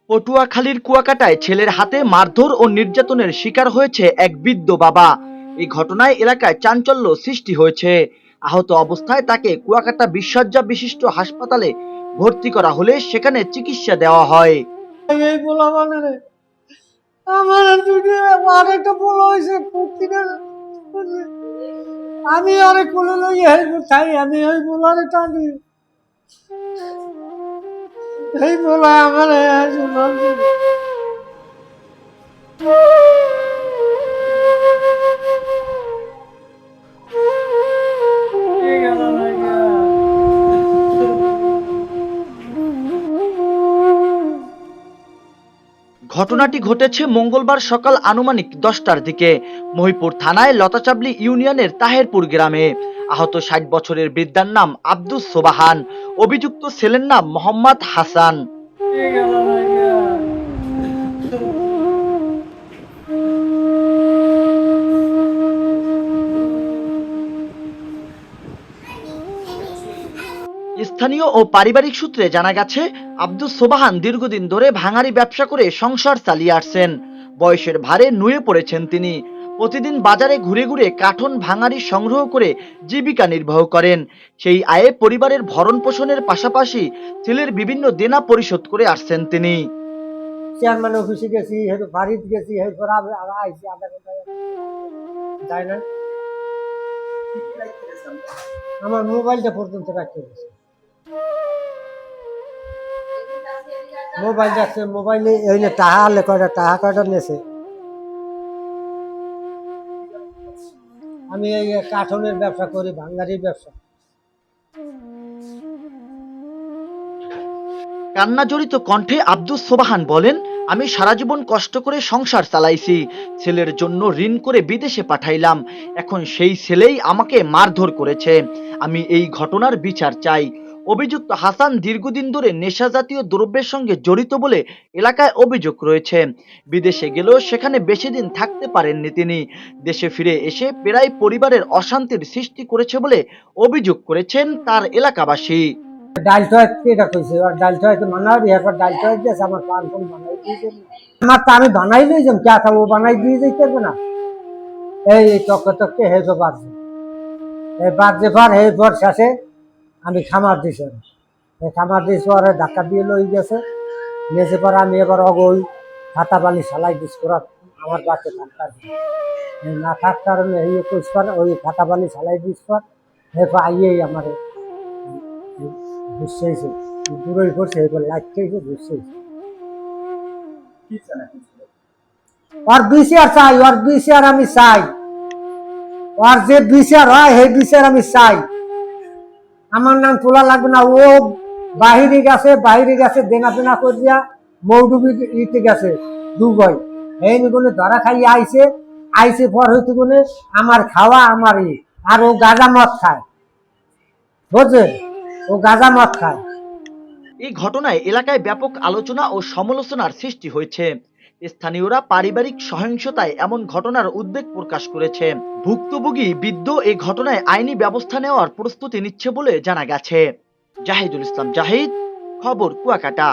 পটুয়াখালীর কুয়াকাটায় ছেলের হাতে মারধর ও নির্যাতনের শিকার হয়েছে এক বৃদ্ধ বাবা। এই ঘটনায় এলাকায় চাঞ্চল্য সৃষ্টি হয়েছে। আহত অবস্থায় তাকে কুয়াকাটা বিশ্বাজ্জা বিশিষ্ট হাসপাতালে ভর্তি করা হলে সেখানে চিকিৎসা দেওয়া হয়। আমি অনেক কোলে লই চাই আমি ওই বলার টানি এই বলা আমার ঘটনাটি ঘটেছে মঙ্গলবার সকাল আনুমানিক 10টার দিকে মহিপুর থানায় লতাচাবলি ইউনিয়নের তাহেরপুর গ্রামে। আহত 60 বছরের বৃদ্ধার নাম আব্দুস সোবাহান, অভিযুক্ত ছেলের নাম মোহাম্মদ হাসান। স্থানীয় ও পারিবারিক সূত্রে জানা গেছে, আব্দুস সোবাহান দীর্ঘদিন ধরে ভাঙারি ব্যবসা করে সংসার চালিয়ে আসছেন। বয়সের ভারে নুয়ে পড়েছেন তিনি। প্রতিদিন বাজারে ঘুরে ঘুরে কাঠন ভাঙারি সংগ্রহ করে জীবিকা নির্বাহ করেন। সেই আয়ে পরিবারের ভরণ পোষণের পাশাপাশি ছেলের বিভিন্ন দেনা পরিশোধ করে আসছেন তিনি। চেয়ারম্যান অফিসে গেছি, বাড়িতে গেছি, আইসি আধা ঘন্টা যাই না। আমার মোবাইলটা পর্যন্ত রাখতে গেছে। মোবাইল যাচ্ছে, মোবাইলে এই টাকা আনলে কয়টা টাকা কয়টা নিয়েছে। আমি এই কাঠনের ব্যবসা করি, ভাঙ্গারির ব্যবসা। কান্না জড়িত কণ্ঠে আব্দুস সোবাহান বলেন, আমি সারা জীবন কষ্ট করে সংসার চালাইছি, ছেলের জন্য ঋণ করে বিদেশে পাঠাইলাম, এখন সেই ছেলেই আমাকে মারধর করেছে। আমি এই ঘটনার বিচার চাই। অভিযুক্ত হাসান দীর্ঘদিন ধরে নেশা জাতীয় দ্রব্যের সঙ্গে জড়িত বলে এলাকায় অভিযোগ রয়েছে। বিদেশে গেলেও সেখানে বেশি দিন থাকতে পারেননি তিনি। দেশে ফিরে এসে প্রায় পরিবারের অশান্তির সৃষ্টি করেছে বলে অভিযোগ করেছেন তার এলাকাবাসী। ডাল টয় কেটা কইছে আর ডাল টয় তো মানাও এরপর ডাল টয় দিয়েছে আমার পান ফোন বানাই দিয়েছে। আমার তো আমি বানাই লই যাম কে ও বানাই দিয়ে যাইতে পারবে না। এই টককে হেজো বাজছে, এই বাজছে পর এই পর শেষে আমি খামার দিছি। এই খামার দিস পরে ধাক্কা দিয়ে লই গেছে, নিয়েছে পর আমি এবার অগই খাতা বালি সালাই দিস করা আমার বাচ্চা থাকার না থাক কারণে এই একুশ পর ওই খাতা বালি সালাই দিস পর এরপর আইয়েই আমার বুঝছেইছে দূরই করছে এবার লাইট খেয়েছে বুঝছেইছে ওর বিচার চাই, ওর বিচার আমি চাই, ওর যে বিচার হয় সেই বিচার আমি চাই। আমার নাম তোলা লাগবে না। ও বাহিরে গেছে দেনা পেনা করিয়া মৌডুবি ইতে গেছে দুবাই, এই নিগুনে ধরা খাইয়ে আইছে পর হইতে গুনে আমার খাওয়া আমার আর ও গাঁজা মদ খায়, বুঝছেন, ও গাঁজা মদ খায়। এই ঘটনায় এলাকায় ব্যাপক আলোচনা ও সমালোচনার সৃষ্টি হয়েছে। স্থানীয়রা পারিবারিক সহিংসতায় এমন ঘটনার উদ্বেগ প্রকাশ করেছে। ভুক্তভোগী বৃদ্ধ এই ঘটনায় আইনি ব্যবস্থা নেওয়ার প্রস্তুতি নিচ্ছে বলে জানা গেছে। জাহিদুল ইসলাম জাহিদ, খবর কুয়াকাটা।